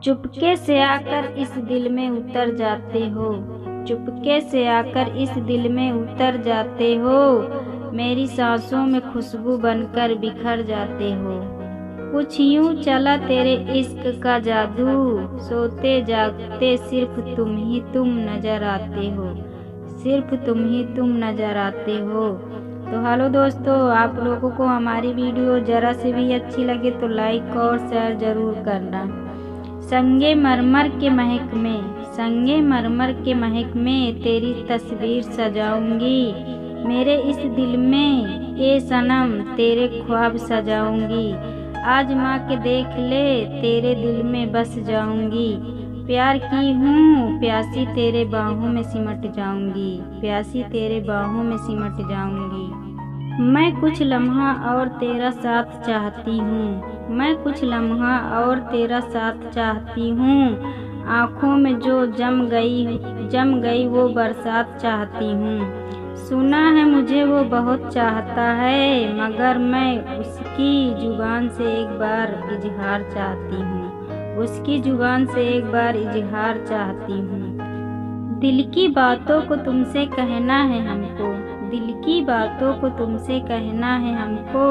चुपके से आकर इस दिल में उतर जाते हो, चुपके से आकर इस दिल में उतर जाते हो, मेरी सांसों में खुशबू बनकर बिखर जाते हो। कुछ यूं चला तेरे इश्क का जादू, सोते जागते सिर्फ तुम ही तुम नजर आते हो, सिर्फ तुम ही तुम नजर आते हो। तो हेलो दोस्तों, आप लोगों को हमारी वीडियो ज़रा से भी अच्छी लगे तो लाइक और शेयर ज़रूर करना। संगे मरमर के महक में, संगे मरमर के महक में तेरी तस्वीर सजाऊंगी, मेरे इस दिल में ए सनम तेरे ख्वाब सजाऊंगी। आजमा के देख ले तेरे दिल में बस जाऊंगी, प्यार की हूँ प्यासी तेरे बाहों में सिमट जाऊंगी, प्यासी तेरे बाहों में सिमट जाऊंगी। मैं कुछ लम्हा और तेरा साथ चाहती हूँ, मैं कुछ लम्हा और तेरा साथ चाहती हूँ, आँखों में जो जम गई वो बरसात चाहती हूँ। सुना है मुझे वो बहुत चाहता है, मगर मैं उसकी जुबान से एक बार इजहार चाहती हूँ, उसकी जुबान से एक बार इजहार चाहती हूँ। दिल की बातों को तुमसे कहना है हमको, दिल की बातों को तुमसे कहना है हमको,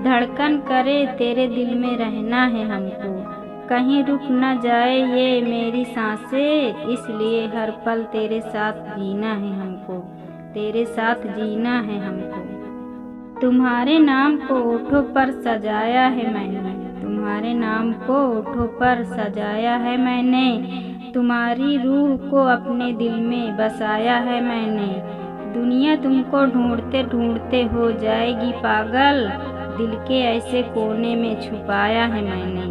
धड़कन करे तेरे दिल में रहना है हमको, कहीं रुक न जाए ये मेरी सांसें, इसलिए हर पल तेरे साथ जीना है हमको, तेरे साथ जीना है हमको। तुम्हारे नाम को होठों पर सजाया है मैंने, तुम्हारे नाम को होठों पर सजाया है मैंने, तुम्हारी रूह को अपने दिल में बसाया है मैंने। दुनिया तुमको ढूंढते ढूंढते हो जाएगी पागल, दिल के ऐसे कोने में छुपाया है मैंने,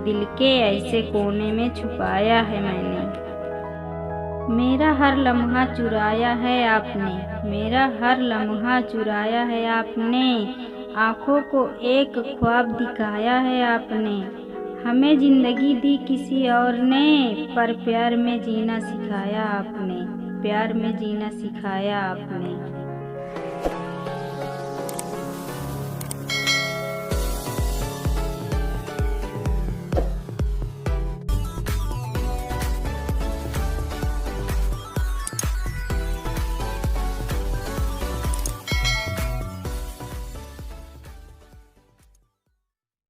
दिल के ऐसे कोने में छुपाया है मैंने। मेरा हर लम्हा चुराया है आपने, मेरा हर लम्हा चुराया है आपने, आँखों को एक ख्वाब दिखाया है आपने, हमें जिंदगी दी किसी और ने, पर प्यार में जीना सिखाया आपने, प्यार में जीना सिखाया आपने।